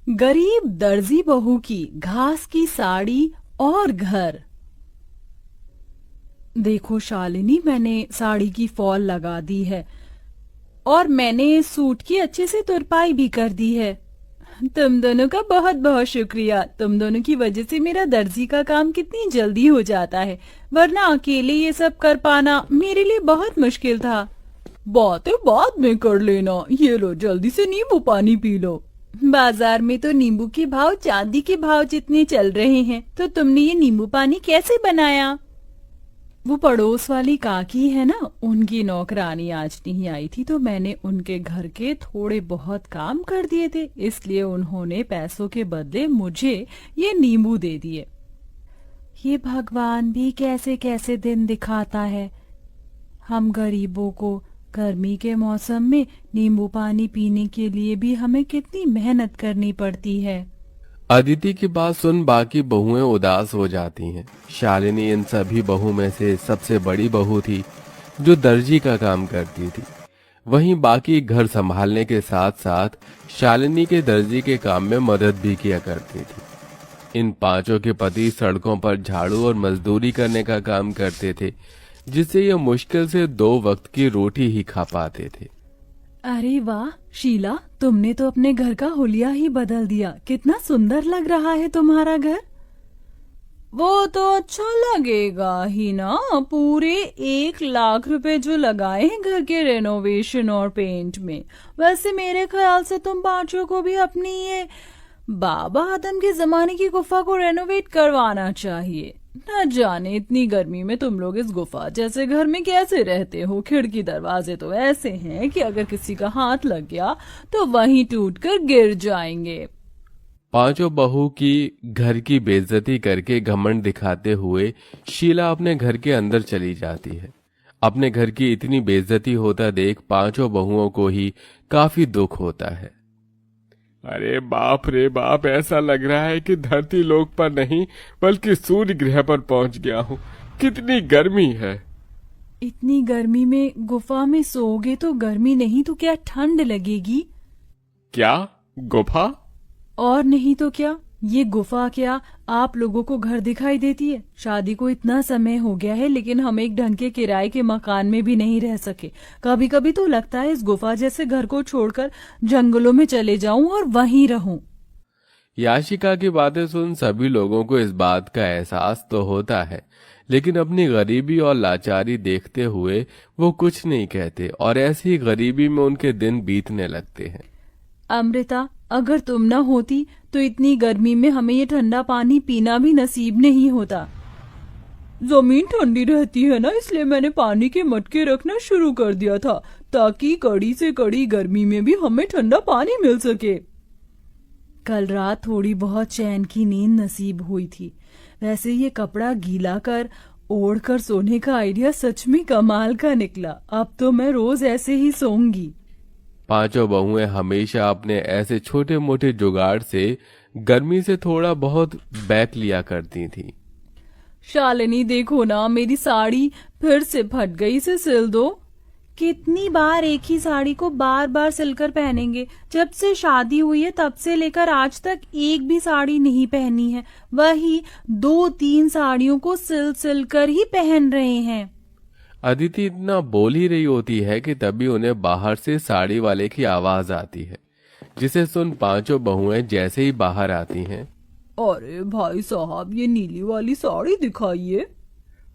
गरीब दर्जी बहू की घास की साड़ी और घर। देखो शालिनी, मैंने साड़ी की फॉल लगा दी है और मैंने सूट की अच्छे से तुरपाई भी कर दी है। तुम दोनों का बहुत बहुत शुक्रिया। तुम दोनों की वजह से मेरा दर्जी का काम कितनी जल्दी हो जाता है, वरना अकेले ये सब कर पाना मेरे लिए बहुत मुश्किल था। बातें बाद में कर लेना, ये लो जल्दी से नींबू पानी पी लो। बाजार में तो नींबू के भाव चांदी के भाव जितने चल रहे हैं, तो तुमने ये नींबू पानी कैसे बनाया? वो पड़ोस वाली काकी है ना, उनकी नौकरानी आज नहीं आई थी, तो मैंने उनके घर के थोड़े बहुत काम कर दिए थे, इसलिए उन्होंने पैसों के बदले मुझे ये नींबू दे दिए। ये भगवान भी कैसे कैसे दिन दिखाता है। हम गरीबों को गर्मी के मौसम में नींबू पानी पीने के लिए भी हमें कितनी मेहनत करनी पड़ती है। अदिति की बात सुन बाकी बहुएं उदास हो जाती हैं। शालिनी इन सभी बहू में से सबसे बड़ी बहू थी, जो दर्जी का काम करती थी। वहीं बाकी घर संभालने के साथ साथ शालिनी के दर्जी के काम में मदद भी किया करती थी। इन पांचों के पति सड़कों पर झाड़ू और मजदूरी करने का काम करते थे, जिससे ये मुश्किल से 2 वक्त की रोटी ही खा पाते थे। अरे वाह शीला, तुमने तो अपने घर का हुलिया ही बदल दिया। कितना सुंदर लग रहा है तुम्हारा घर। वो तो अच्छा लगेगा ही ना, पूरे 1 लाख रुपए जो लगाए हैं घर के रेनोवेशन और पेंट में। वैसे मेरे ख्याल से तुम पांचों को भी अपनी ये बाबा आदम के जमाने की गुफा को रेनोवेट करवाना चाहिए। न जाने इतनी गर्मी में तुम लोग इस गुफा जैसे घर में कैसे रहते हो। खिड़की दरवाजे तो ऐसे हैं कि अगर किसी का हाथ लग गया तो वहीं टूटकर गिर जाएंगे। पांचों बहू की घर की बेइज्जती करके घमंड दिखाते हुए शीला अपने घर के अंदर चली जाती है। अपने घर की इतनी बेइज्जती होता देख पांचों बहुओं को ही काफी दुख होता है। अरे बाप रे बाप, ऐसा लग रहा है कि धरती लोक पर नहीं बल्कि सूर्य ग्रह पर पहुंच गया हूँ। कितनी गर्मी है। इतनी गर्मी में गुफा में सोओगे तो गर्मी नहीं तो क्या ठंड लगेगी। क्या गुफा? और नहीं तो क्या, ये गुफा क्या आप लोगों को घर दिखाई देती है। शादी को इतना समय हो गया है, लेकिन हम एक ढंग के किराए के मकान में भी नहीं रह सके। कभी कभी तो लगता है इस गुफा जैसे घर को छोड़कर जंगलों में चले जाऊं और वहीं रहूं। याशिका की बातें सुन सभी लोगों को इस बात का एहसास तो होता है, लेकिन अपनी गरीबी और लाचारी देखते हुए वो कुछ नहीं कहते और ऐसी ही गरीबी में उनके दिन बीतने लगते हैं। अमृता, अगर तुम न होती तो इतनी गर्मी में हमें ये ठंडा पानी पीना भी नसीब नहीं होता। जमीन ठंडी रहती है ना, इसलिए मैंने पानी के मटके रखना शुरू कर दिया था, ताकि कड़ी से कड़ी गर्मी में भी हमें ठंडा पानी मिल सके। कल रात थोड़ी बहुत चैन की नींद नसीब हुई थी। वैसे ये कपड़ा गीला कर ओढ़ कर सोने का आइडिया सच में कमाल का निकला। अब तो मैं रोज ऐसे ही सोऊंगी। पांचों बहुएं हमेशा अपने ऐसे छोटे मोटे जुगाड़ से गर्मी से थोड़ा बहुत बैक लिया करती थी। शालिनी देखो ना, मेरी साड़ी फिर से फट गई, इसे सिल दो। कितनी बार एक ही साड़ी को बार बार सिलकर पहनेंगे। जब से शादी हुई है तब से लेकर आज तक एक भी साड़ी नहीं पहनी है। वही 2-3 साड़ियों को सिल सिल कर ही पहन रहे हैं। अदिति इतना बोल ही रही होती है कि तभी उन्हें बाहर से साड़ी वाले की आवाज आती है, जिसे सुन पांचों बहुएं जैसे ही बाहर आती हैं। अरे भाई साहब, ये नीली वाली साड़ी दिखाइए।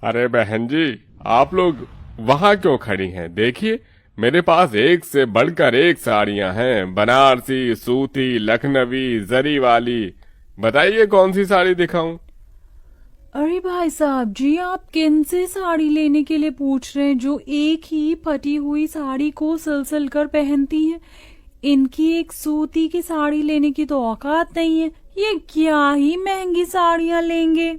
अरे बहन जी, आप लोग वहाँ क्यों खड़ी हैं? देखिए, मेरे पास एक से बढ़कर एक साड़ियाँ हैं। बनारसी, सूती, लखनवी, जरी वाली। बताइए कौन सी साड़ी दिखाऊं? अरे भाई साहब जी, आप किन से साड़ी लेने के लिए पूछ रहे हैं, जो एक ही फटी हुई साड़ी को सिल कर पहनती हैं? इनकी एक सूती की साड़ी लेने की तो औकात नहीं है। ये क्या ही महंगी साड़ियां लेंगे।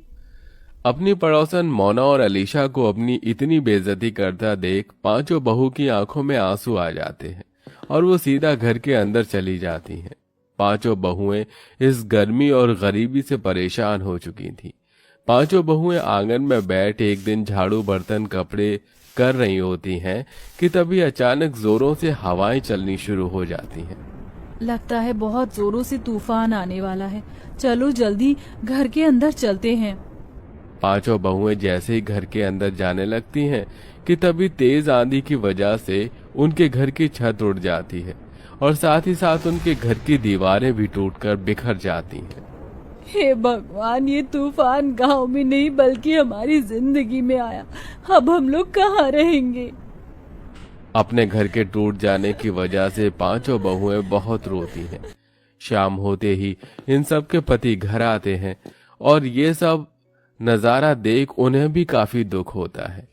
अपनी पड़ोसन मोना और अलीशा को अपनी इतनी बेइज्जती करता देख पांचों बहू की आंखों में आंसू आ जाते हैं और वो सीधा घर के अंदर चली जाती हैं। पांचों बहुएं इस गर्मी और गरीबी से परेशान हो चुकी थीं। पांचों बहुएं आंगन में बैठ एक दिन झाड़ू बर्तन कपड़े कर रही होती हैं कि तभी अचानक जोरों से हवाएं चलनी शुरू हो जाती हैं। लगता है बहुत जोरों से तूफान आने वाला है। चलो जल्दी घर के अंदर चलते हैं। पांचों बहुएं जैसे ही घर के अंदर जाने लगती हैं कि तभी तेज आंधी की वजह से उनके घर की छत उड़ जाती है और साथ ही साथ उनके घर की दीवारें भी टूटकर बिखर जाती हैं। हे भगवान, ये तूफान गांव में नहीं बल्कि हमारी जिंदगी में आया। अब हम लोग कहाँ रहेंगे? अपने घर के टूट जाने की वजह से पांचों बहुएं बहुत रोती हैं। शाम होते ही इन सब के पति घर आते हैं और ये सब नजारा देख उन्हें भी काफी दुख होता है,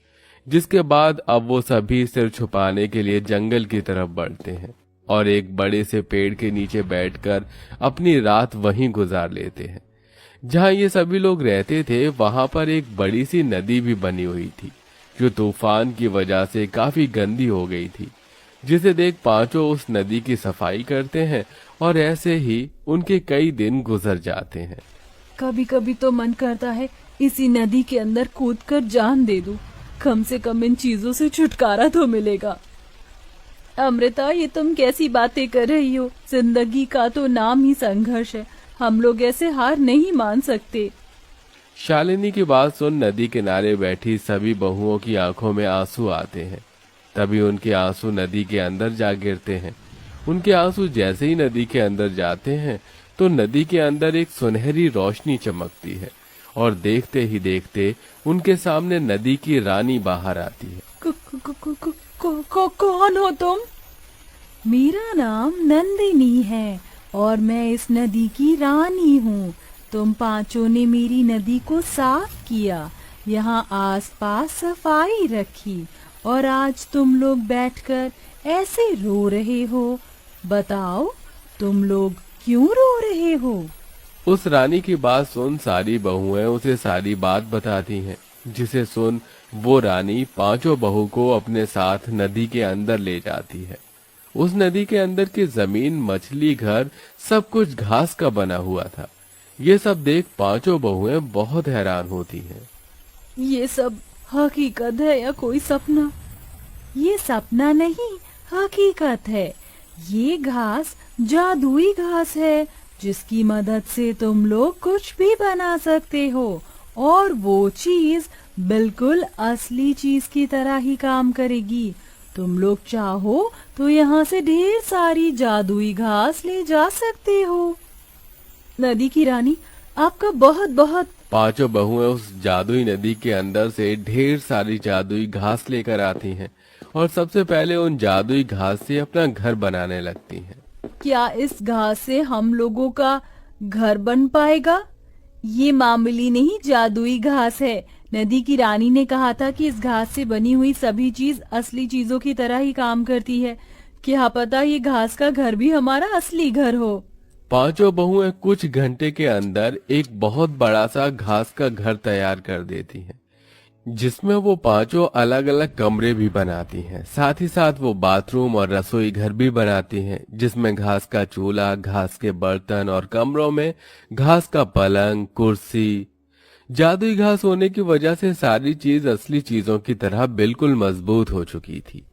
जिसके बाद अब वो सभी सिर छुपाने के लिए जंगल की तरफ बढ़ते हैं और एक बड़े से पेड़ के नीचे बैठकर अपनी रात वहीं गुजार लेते हैं। जहां ये सभी लोग रहते थे वहां पर एक बड़ी सी नदी भी बनी हुई थी, जो तूफान की वजह से काफी गंदी हो गई थी, जिसे देख पांचों उस नदी की सफाई करते हैं और ऐसे ही उनके कई दिन गुजर जाते हैं। कभी कभी तो मन करता है इसी नदी के अंदर कूदकर जान दे दूं। कम से कम इन चीजों से छुटकारा तो मिलेगा। अमृता, ये तुम कैसी बातें कर रही हो? जिंदगी का तो नाम ही संघर्ष है। हम लोग ऐसे हार नहीं मान सकते। शालिनी की बात सुन नदी किनारे बैठी सभी बहुओं की आंखों में आंसू आते हैं। तभी उनके आंसू नदी के अंदर जा गिरते हैं। उनके आंसू जैसे ही नदी के अंदर जाते हैं तो नदी के अंदर एक सुनहरी रोशनी चमकती है और देखते ही देखते उनके सामने नदी की रानी बाहर आती है। कौन हो तुम? मेरा नाम नंदिनी है और मैं इस नदी की रानी हूँ। तुम पांचों ने मेरी नदी को साफ किया, यहाँ आसपास सफाई रखी और आज तुम लोग बैठकर ऐसे रो रहे हो। बताओ, तुम लोग क्यों रो रहे हो? उस रानी की बात सुन सारी बहुएं उसे सारी बात बताती हैं, जिसे सुन वो रानी पांचों बहू को अपने साथ नदी के अंदर ले जाती है। उस नदी के अंदर की जमीन, मछली घर, सब कुछ घास का बना हुआ था। ये सब देख पांचों बहुएं बहुत हैरान होती हैं। ये सब हकीकत है या कोई सपना? ये सपना नहीं, हकीकत है। ये घास जादुई घास है, जिसकी मदद से तुम लोग कुछ भी बना सकते हो और वो चीज बिल्कुल असली चीज की तरह ही काम करेगी। तुम लोग चाहो तो यहाँ से ढेर सारी जादुई घास ले जा सकते हो। नदी की रानी, आपका बहुत बहुत। पांचों बहुएं उस जादुई नदी के अंदर से ढेर सारी जादुई घास लेकर आती हैं और सबसे पहले उन जादुई घास से अपना घर बनाने लगती हैं। क्या इस घास से हम लोगों का घर बन पाएगा? ये मामूली नहीं जादुई घास है। नदी की रानी ने कहा था कि इस घास से बनी हुई सभी चीज असली चीजों की तरह ही काम करती है। क्या पता ये घास का घर भी हमारा असली घर हो। पांचों बहुएं कुछ घंटे के अंदर एक बहुत बड़ा सा घास का घर तैयार कर देती हैं, जिसमें वो पांचों अलग अलग कमरे भी बनाती हैं। साथ ही साथ वो बाथरूम और रसोई घर भी बनाती हैं, जिसमें घास का चूल्हा, घास के बर्तन और कमरों में घास का पलंग, कुर्सी। जादुई घास होने की वजह से सारी चीज असली चीजों की तरह बिल्कुल मजबूत हो चुकी थी।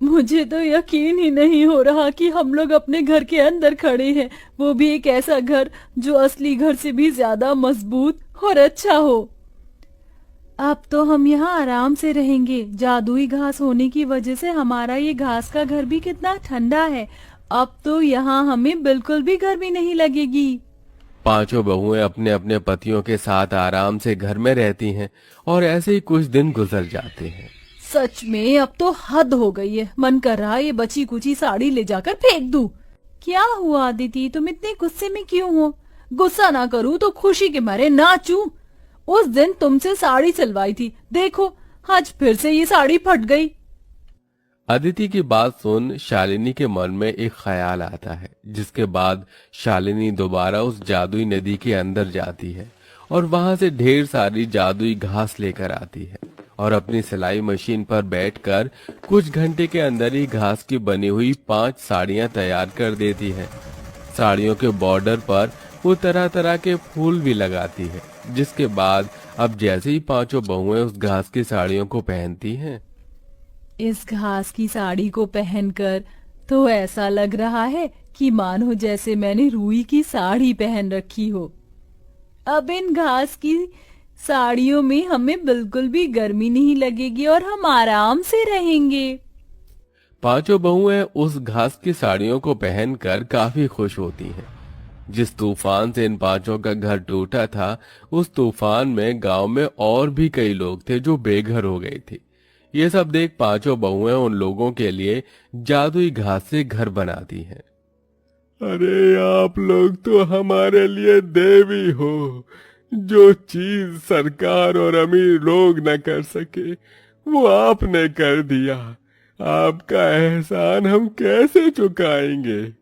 मुझे तो यकीन ही नहीं हो रहा कि हम लोग अपने घर के अंदर खड़े हैं, वो भी एक ऐसा घर जो असली घर से भी ज्यादा मजबूत और अच्छा हो। अब तो हम यहाँ आराम से रहेंगे। जादुई घास होने की वजह से हमारा ये घास का घर भी कितना ठंडा है। अब तो यहाँ हमें बिल्कुल भी गर्मी नहीं लगेगी। पांचों बहुएं अपने अपने पतियों के साथ आराम से घर में रहती हैं और ऐसे ही कुछ दिन गुजर जाते हैं। सच में अब तो हद हो गई है। मन कर रहा है ये बची कुची साड़ी ले जाकर फेंक दूं। क्या हुआ अदिति, तुम इतने गुस्से में क्यों हो? गुस्सा ना करूं तो खुशी के मारे नाचूं। उस दिन तुमसे साड़ी सिलवाई थी, देखो आज फिर से ये साड़ी फट गई। अदिति की बात सुन शालिनी के मन में एक ख्याल आता है, जिसके बाद शालिनी दोबारा उस जादुई नदी के अंदर जाती है और वहां से ढेर सारी जादुई घास लेकर आती है और अपनी सिलाई मशीन पर बैठकर कुछ घंटे के अंदर ही घास की बनी हुई 5 साड़ियां तैयार कर देती है। साड़ियों के बॉर्डर पर वो तरह तरह के फूल भी लगाती है, जिसके बाद अब जैसे ही पांचों बहुएं उस घास की साड़ियों को पहनती हैं, इस घास की साड़ी को पहनकर तो ऐसा लग रहा है कि मानो जैसे मैंने रुई की साड़ी पहन रखी हो। अब इन घास की साड़ियों में हमें बिल्कुल भी गर्मी नहीं लगेगी और हम आराम से रहेंगे। पांचों बहुएं उस घास की साड़ियों को पहनकर काफी खुश होती हैं। जिस तूफान से इन पांचों का घर टूटा था, उस तूफान में गांव में और भी कई लोग थे जो बेघर हो गए थे। ये सब देख पांचों बहुएं उन लोगों के लिए जादुई घास से घर बनाती हैं। अरे आप लोग तो हमारे लिए देवी हो। जो चीज सरकार और अमीर लोग न कर सके वो आपने कर दिया। आपका एहसान हम कैसे चुकाएंगे।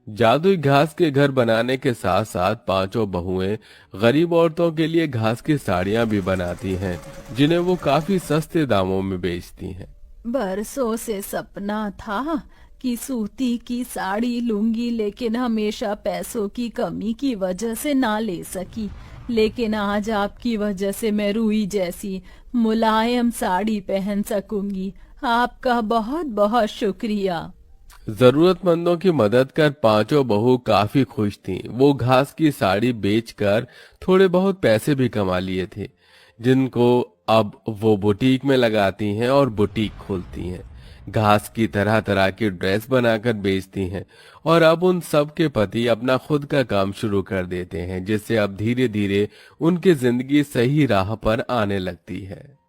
जादुई घास के घर बनाने के साथ साथ पांचों बहुएं गरीब औरतों के लिए घास की साड़ियां भी बनाती हैं, जिन्हें वो काफी सस्ते दामों में बेचती हैं। बरसों से सपना था कि सूती की साड़ी लूंगी, लेकिन हमेशा पैसों की कमी की वजह से ना ले सकी। लेकिन आज आपकी वजह से मैं रुई जैसी मुलायम साड़ी पहन सकूंगी। आपका बहुत बहुत शुक्रिया। जरूरतमंदों की मदद कर पांचों बहू काफी खुश थीं। वो घास की साड़ी बेचकर थोड़े बहुत पैसे भी कमा लिए थे, जिनको अब वो बुटीक में लगाती हैं और बुटीक खोलती हैं। घास की तरह तरह की ड्रेस बनाकर बेचती हैं और अब उन सब के पति अपना खुद का काम शुरू कर देते हैं, जिससे अब धीरे धीरे उनकी जिंदगी सही राह पर आने लगती है।